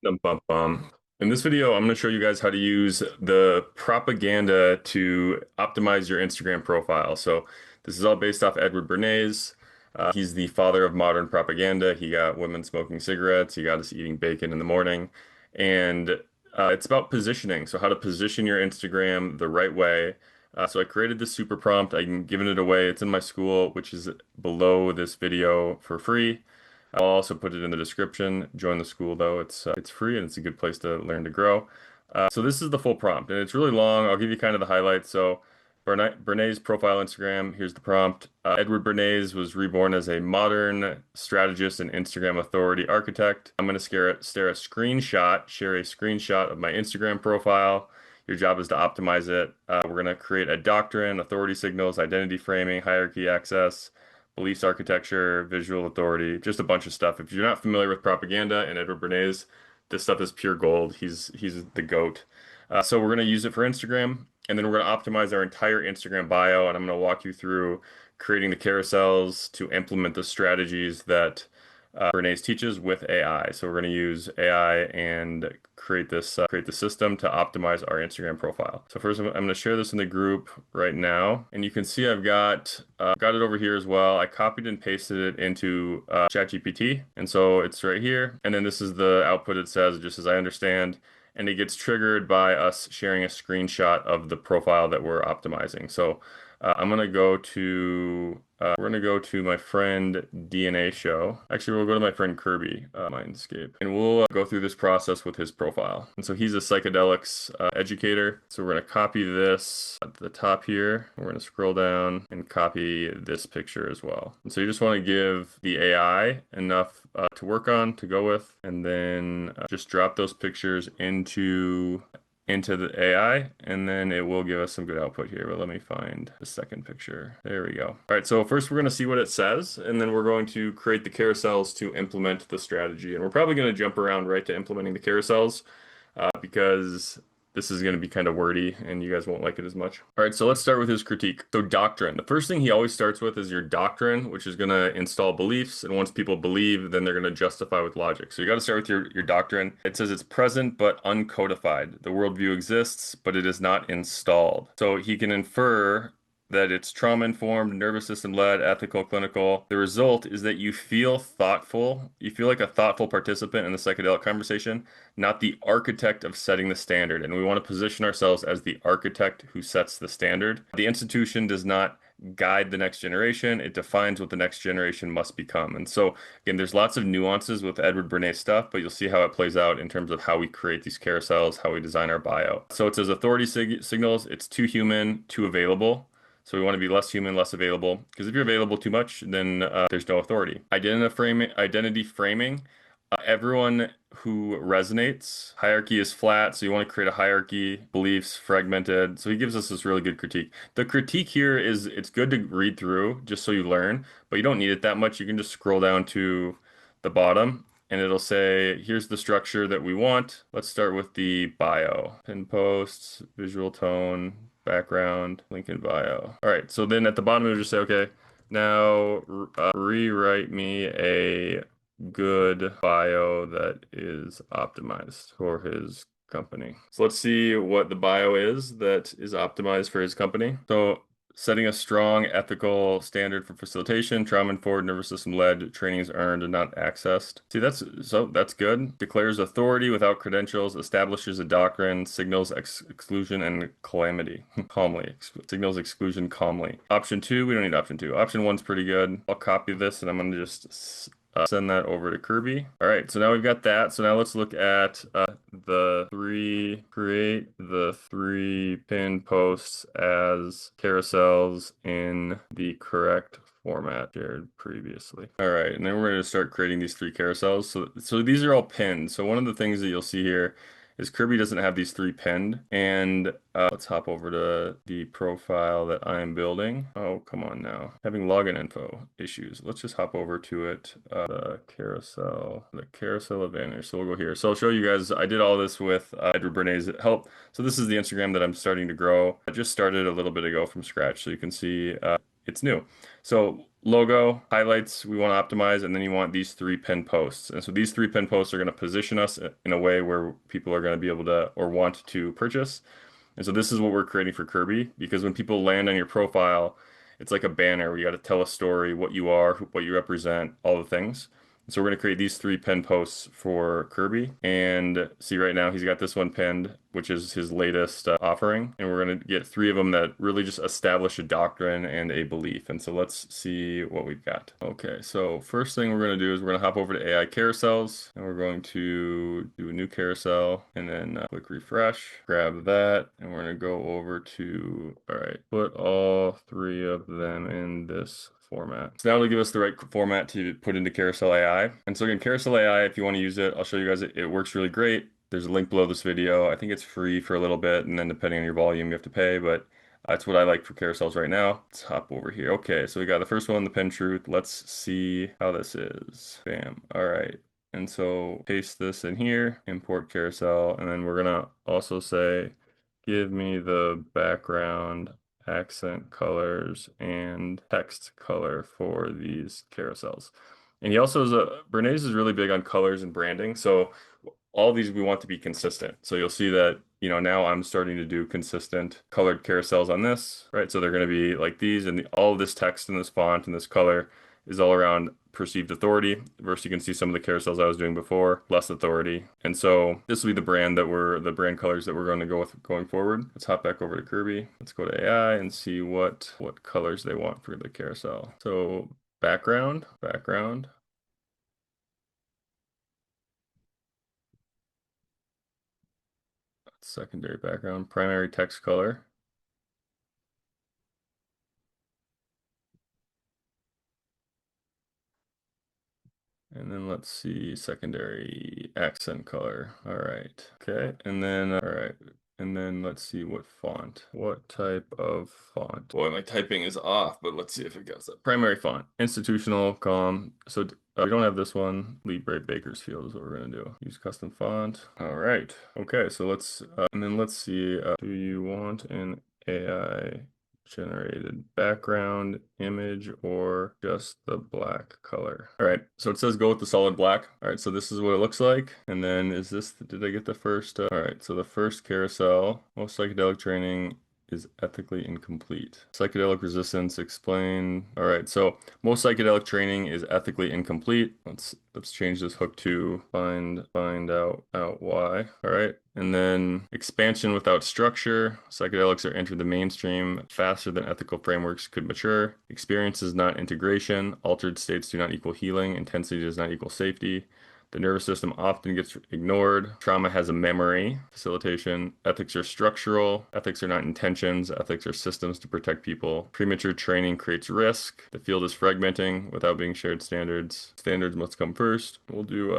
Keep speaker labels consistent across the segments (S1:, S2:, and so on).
S1: Bum. In this video, I'm going to show you guys how to use the propaganda to optimize your Instagram profile. So this is all based off Edward Bernays. He's the father of modern propaganda. He got women smoking cigarettes. He got us eating bacon in the morning. And it's about positioning. So how to position your Instagram the right way. So I created this super prompt. I'm giving it away. It's in my Skool, which is below this video for free. I'll also put it in the description. Join the Skool though. It's free and it's a good place to learn to grow. So this is the full prompt, and it's really long. I'll give you kind of the highlights. So Bernays profile Instagram. Here's the prompt. Edward Bernays was reborn as a modern strategist and Instagram authority architect. I'm going to share a screenshot of my Instagram profile. Your job is to optimize it. We're going to create a doctrine, authority signals, identity framing, hierarchy access, beliefs architecture, visual authority, just a bunch of stuff. If you're not familiar with propaganda and Edward Bernays, this stuff is pure gold. He's the GOAT. So we're going to use it for Instagram, and then we're going to optimize our entire Instagram bio, and I'm going to walk you through creating the carousels to implement the strategies that Bernays teaches with AI. So we're going to use AI and create the system to optimize our Instagram profile. So first, I'm going to share this in the group right now, and you can see I've got it over here as well. I copied and pasted it into ChatGPT, and so it's right here. And then this is the output. It says, just as I understand. And it gets triggered by us sharing a screenshot of the profile that we're optimizing. So we're gonna go to my friend DNA Show. Actually, we'll go to my friend Kirby, Mindscape, and we'll go through this process with his profile. And so he's a psychedelics educator. So we're gonna copy this at the top here. We're gonna scroll down and copy this picture as well. And so you just want to give the AI enough to work on, to go with, and then just drop those pictures into the AI, and then it will give us some good output here. But let me find the second picture. There we go. All right, so first we're going to see what it says, and then we're going to create the carousels to implement the strategy. And we're probably going to jump around right to implementing the carousels because this is going to be kind of wordy and you guys won't like it as much. All right, so let's start with his critique. So doctrine. The first thing he always starts with is your doctrine, which is going to install beliefs. And once people believe, then they're going to justify with logic. So you got to start with your doctrine. It says it's present but uncodified. The worldview exists, but it is not installed. So he can infer that it's trauma-informed, nervous system-led, ethical, clinical. The result is that you feel thoughtful. You feel like a thoughtful participant in the psychedelic conversation, not the architect of setting the standard. And we want to position ourselves as the architect who sets the standard. The institution does not guide the next generation. It defines what the next generation must become. And so, again, there's lots of nuances with Edward Bernays stuff, but you'll see how it plays out in terms of how we create these carousels, how we design our bio. So it says authority signals, it's too human, too available. So we want to be less human, less available. Because if you're available too much, then there's no authority. Identity framing. Everyone who resonates. Hierarchy is flat, so you want to create a hierarchy. Beliefs fragmented. So he gives us this really good critique. The critique here is it's good to read through just so you learn, but you don't need it that much. You can just scroll down to the bottom and it'll say, here's the structure that we want. Let's start with the bio. Pin posts, visual tone, background, link in bio. All right, so then at the bottom it'll just say, okay, now rewrite me a good bio that is optimized for his company. So let's see what the bio is that is optimized for his company. So setting a strong ethical standard for facilitation, trauma-informed, nervous system-led, training is earned and not accessed. See, that's good. Declares authority without credentials, establishes a doctrine, signals exclusion and calamity calmly. Signals exclusion calmly. Option 2, we don't need option 2. Option 1's pretty good. I'll copy this and I'm gonna just send that over to Kirby. All right, so now we've got that. So now let's look at create the three pin posts as carousels in the correct format shared previously. All right, and then we're going to start creating these three carousels. So these are all pinned. So one of the things that you'll see here is Kirby doesn't have these three pinned. And let's hop over to the profile that I'm building. Oh, come on now. Having login info issues. Let's just hop over to it. The carousel advantage. So we'll go here. So I'll show you guys, I did all this with Edward Bernays' help. So this is the Instagram that I'm starting to grow. I just started a little bit ago from scratch. So you can see it's new. So logo, highlights we want to optimize, and then you want these three pin posts. And so these three pin posts are going to position us in a way where people are going to be able to or want to purchase. And so this is what we're creating for Kirby, because when people land on your profile, it's like a banner where you got to tell a story, what you are, what you represent, all the things. So we're going to create these three pin posts for Kirby. And see right now he's got this one pinned, which is his latest offering. And we're going to get three of them that really just establish a doctrine and a belief. And so let's see what we've got. Okay, so first thing we're going to do is we're going to hop over to AI carousels, and we're going to do a new carousel and then click refresh, grab that, and we're going to go over to, all right, put all three of them in this format. So now it'll give us the right format to put into Carousel AI. And so again, Carousel AI, if you want to use it, I'll show you guys it. It works really great. There's a link below this video. I think it's free for a little bit, and then depending on your volume, you have to pay, but that's what I like for carousels right now. Let's hop over here. Okay, so we got the first one, the pin truth. Let's see how this is. Bam. All right. And so paste this in here, import carousel, and then we're gonna also say, give me the background accent colors and text color for these carousels. And he also is Bernays is really big on colors and branding. So all these we want to be consistent. So you'll see that, now I'm starting to do consistent colored carousels on this, right? So they're going to be like these, and all of this text and this font and this color is all around perceived authority. Versus you can see some of the carousels I was doing before, less authority. And so this will be the brand colors that we're going to go with going forward. Let's hop back over to Kirby. Let's go to AI and see what colors they want for the carousel. So background. Secondary background, primary text color. And then let's see, secondary accent color. All right. Okay. And then, all right. And then let's see what font. What type of font? Boy, my typing is off, but let's see if it goes up. Primary font, institutional, calm. So we don't have this one. Libre Bakersfield is what we're going to do. Use custom font. All right. Okay. So and then let's see, do you want an AI generated background image or just the black color? All right, so it says go with the solid black. All right, so this is what it looks like. And then did I get the first? All right, so the first carousel, most psychedelic training is ethically incomplete. Psychedelic resistance, explain. All right, so most psychedelic training is ethically incomplete. Let's change this hook to find out why. All right. And then expansion without structure. Psychedelics are entered the mainstream faster than ethical frameworks could mature. Experience is not integration. Altered states do not equal healing. Intensity does not equal safety. The nervous system often gets ignored. Trauma has a memory. Facilitation. Ethics are structural. Ethics are not intentions. Ethics are systems to protect people. Premature training creates risk. The field is fragmenting without being shared standards. Standards must come first. We'll do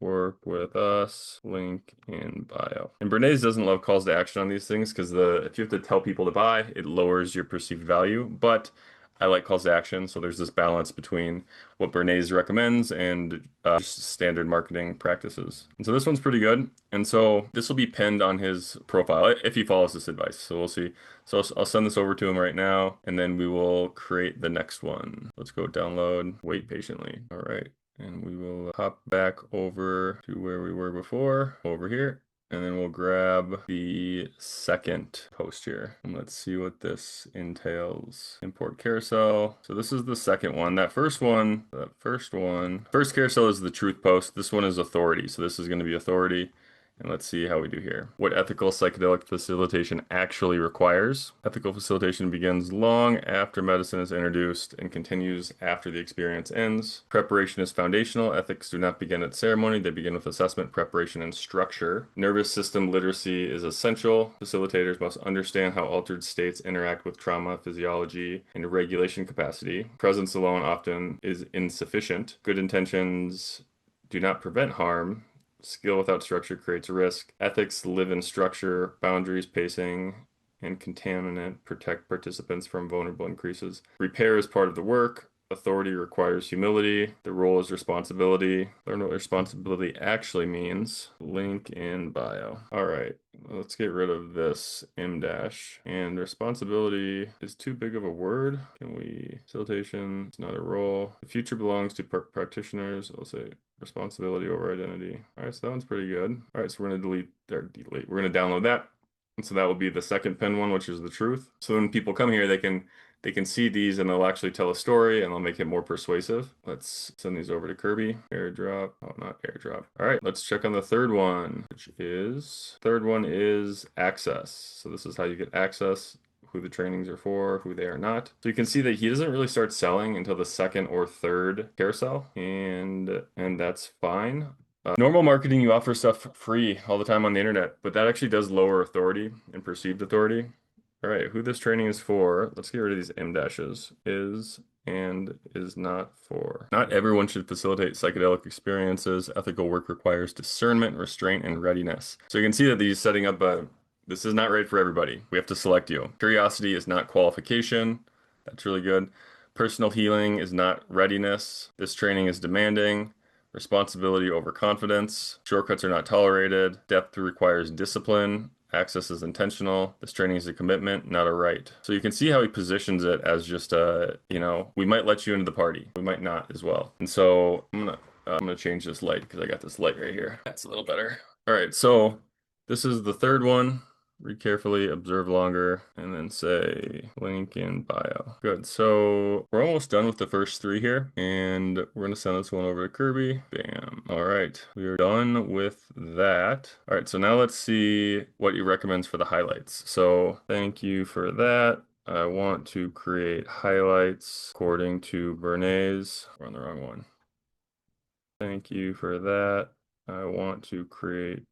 S1: work with us. Link in bio. And Bernays doesn't love calls to action on these things because if you have to tell people to buy, it lowers your perceived value. But I like calls to action, so there's this balance between what Bernays recommends and just standard marketing practices. And so this one's pretty good. And so this will be pinned on his profile if he follows this advice. So we'll see. So I'll send this over to him right now, and then we will create the next one. Let's go download, wait patiently. All right. And we will hop back over to where we were before, over here. And then we'll grab the second post here. And let's see what this entails. Import carousel. So this is the second one. First carousel is the truth post. This one is authority. So this is going to be authority. And let's see how we do here. What ethical psychedelic facilitation actually requires. Ethical facilitation begins long after medicine is introduced and continues after the experience ends. Preparation is foundational. Ethics do not begin at ceremony. They begin with assessment, preparation, and structure. Nervous system literacy is essential. Facilitators must understand how altered states interact with trauma, physiology, and regulation capacity. Presence alone often is insufficient. Good intentions do not prevent harm. Skill without structure creates risk. Ethics live in structure. Boundaries, pacing, and contaminant protect participants from vulnerable increases. Repair is part of the work. Authority requires humility. The role is responsibility. Learn what responsibility actually means. Link in bio. All right. let's get rid of this M dash. And responsibility is too big of a word. Can we, facilitation, it's not a role. The future belongs to practitioners. I'll say responsibility over identity. All right, so that one's pretty good. All right, so we're gonna delete. We're gonna download that. And so that will be the second pin one, which is the truth. So when people come here, they can see these and they'll actually tell a story and they'll make it more persuasive. Let's send these over to Kirby. Airdrop. Oh, not airdrop. All right, let's check on the third one, third one is access. So this is how you get access, who the trainings are for, who they are not. So you can see that he doesn't really start selling until the second or third carousel, and that's fine. Normal marketing, you offer stuff free all the time on the internet, but that actually does lower authority and perceived authority. All right, who this training is for, let's get rid of these M dashes, is and is not for. Not everyone should facilitate psychedelic experiences. Ethical work requires discernment, restraint, and readiness. So you can see that these setting up this is not right for everybody. We have to select you. Curiosity is not qualification. That's really good. Personal healing is not readiness. This training is demanding. Responsibility over confidence. Shortcuts are not tolerated. Depth requires discipline. Access is intentional. This training is a commitment, not a right. So you can see how he positions it as just we might let you into the party. We might not as well. And so I'm gonna change this light because I got this light right here. That's a little better. All right, so this is the third one. Read carefully, observe longer, and then say link in bio. Good. So we're almost done with the first three here, and we're gonna send this one over to Kirby. Bam. All right, we are done with that. All right, so now let's see what he recommends for the highlights. So thank you for that. I want to create highlights according to Bernays. We're on the wrong one. Thank you for that. I want to create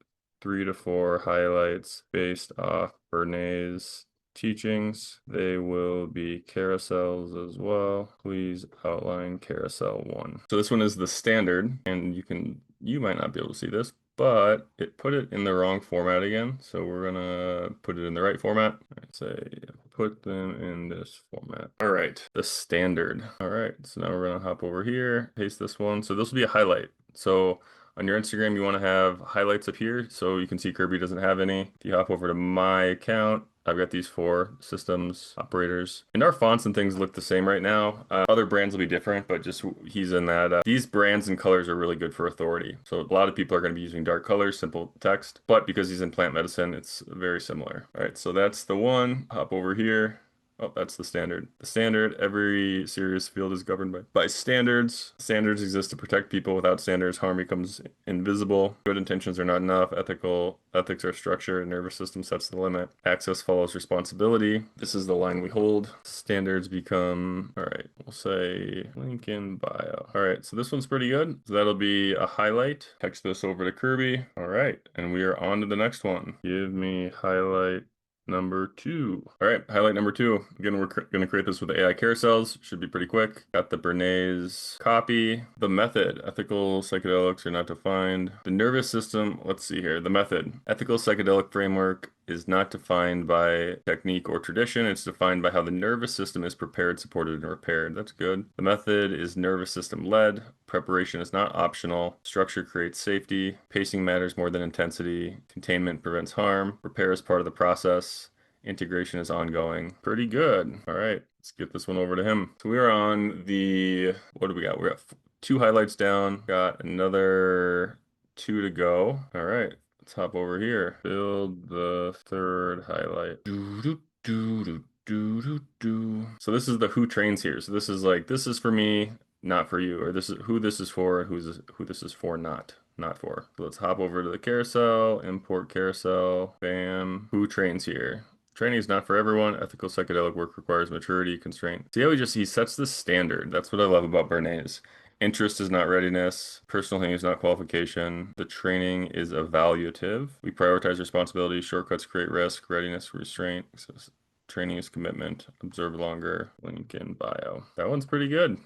S1: 3 to 4 highlights based off Bernays' teachings. They will be carousels as well. Please outline carousel 1. So this one is the standard, and you might not be able to see this, but it put it in the wrong format again. So we're gonna put it in the right format. I'd say put them in this format. All right, the standard. All right, so now we're gonna hop over here, paste this one. So this will be a highlight. So on your Instagram, you want to have highlights up here. So you can see Kirby doesn't have any. If you hop over to my account, I've got these 4 systems, operators. And our fonts and things look the same right now. Other brands will be different, but just he's in that. These brands and colors are really good for authority. So a lot of people are going to be using dark colors, simple text. But because he's in plant medicine, it's very similar. All right, so that's the one. Hop over here. Oh, that's the standard. The standard, every serious field is governed by standards. Standards exist to protect people. Without standards, harm becomes invisible. Good intentions are not enough. Ethics are structure. Nervous system sets the limit. Access follows responsibility. This is the line we hold. Standards become, all right, we'll say link in bio. All right, so this one's pretty good. So that'll be a highlight. Text this over to Kirby. All right, and we are on to the next one. Give me highlight number 2. All right, highlight number 2. Again, we're going to create this with AI carousels. Should be pretty quick. Got the Bernays copy. The method. Ethical psychedelics are not defined. The nervous system. Let's see here. The method. Ethical psychedelic framework is not defined by technique or tradition. It's defined by how the nervous system is prepared, supported, and repaired. That's good. The method is nervous system led. Preparation is not optional. Structure creates safety. Pacing matters more than intensity. Containment prevents harm. Repair is part of the process. Integration is ongoing. Pretty good. All right, let's get this one over to him. So we are on what do we got? We got 2 highlights down. Got another 2 to go. All right. Let's hop over here. Build the third highlight. So this is the who trains here. So this is for me, not for you, or this is who this is for, who this is for, not for. So let's hop over to the carousel, import carousel, bam. Who trains here? Training is not for everyone. Ethical psychedelic work requires maturity, constraint. See how he sets the standard. That's what I love about Bernays. Interest is not readiness. Personal healing is not qualification. The training is evaluative. We prioritize responsibility. Shortcuts create risk. Readiness, restraint. Training is commitment. Observe longer. Link in bio. That one's pretty good.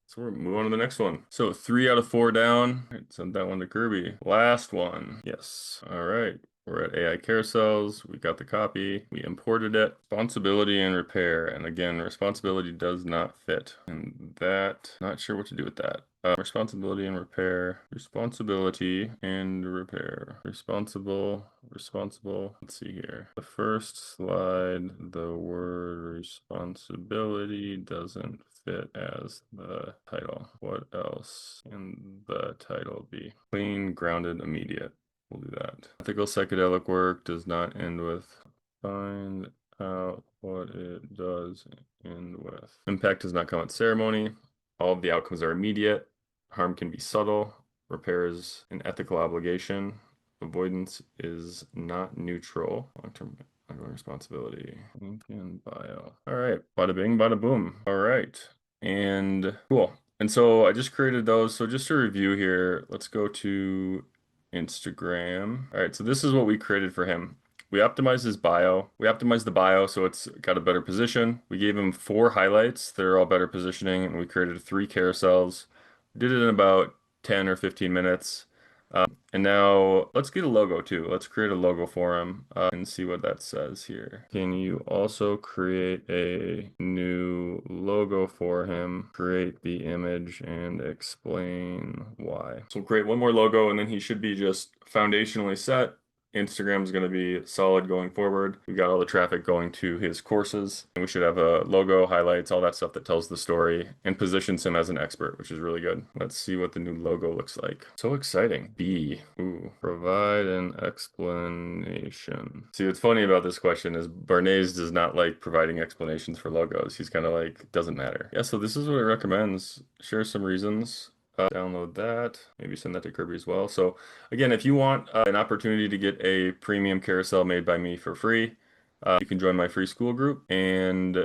S1: So we'll move on to the next one. So 3 out of 4 down. All right, send that one to Kirby. Last one. Yes. All right. We're at AI carousels. We got the copy. We imported it. Responsibility and repair. And again, responsibility does not fit. And that, not sure what to do with that. Responsibility and repair. Responsibility and repair. Responsible, responsible. Let's see here. The first slide, the word responsibility doesn't fit as the title. What else can the title be? Clean, grounded, immediate. We'll do that. Ethical psychedelic work does not end with find out what it does end with. Impact does not come with ceremony. All of the outcomes are immediate. Harm can be subtle. Repair is an ethical obligation. Avoidance is not neutral. Long-term ongoing responsibility. Link in bio. All right. Bada bing, bada boom. All right. And cool. And so I just created those. So just to review here, let's go to Instagram. All right. So this is what we created for him. We optimized his bio. We optimized the bio so it's got a better position. We gave him 4 highlights. They're all better positioning. And we created 3 carousels. We did it in about 10 or 15 minutes. And now let's get a logo too. Let's create a logo for him and see what that says here. Can you also create a new logo for him? Create the image and explain why. So we'll create one more logo and then he should be just foundationally set. Instagram is going to be solid going forward. We've got all the traffic going to his courses. And we should have a logo, highlights, all that stuff that tells the story and positions him as an expert, which is really good. Let's see what the new logo looks like. So exciting. B. Ooh. Provide an explanation. See, what's funny about this question is Bernays does not like providing explanations for logos. He's kind of like, doesn't matter. Yeah, so this is what it recommends. Share some reasons. Download that, maybe send that to Kirby as well. So again, if you want an opportunity to get a premium carousel made by me for free, you can join my free Skool group. And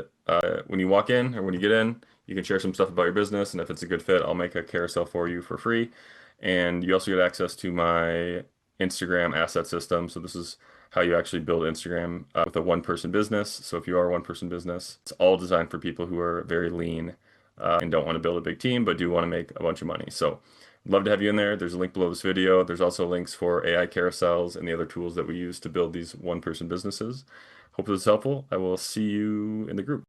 S1: when you walk in or when you get in, you can share some stuff about your business. And if it's a good fit, I'll make a carousel for you for free. And you also get access to my Instagram asset system. So this is how you actually build Instagram with a one-person business. So if you are a one-person business, it's all designed for people who are very lean and don't want to build a big team, but do want to make a bunch of money. So I'd love to have you in there. There's a link below this video. There's also links for AI carousels and the other tools that we use to build these one-person businesses. Hope this is helpful. I will see you in the group.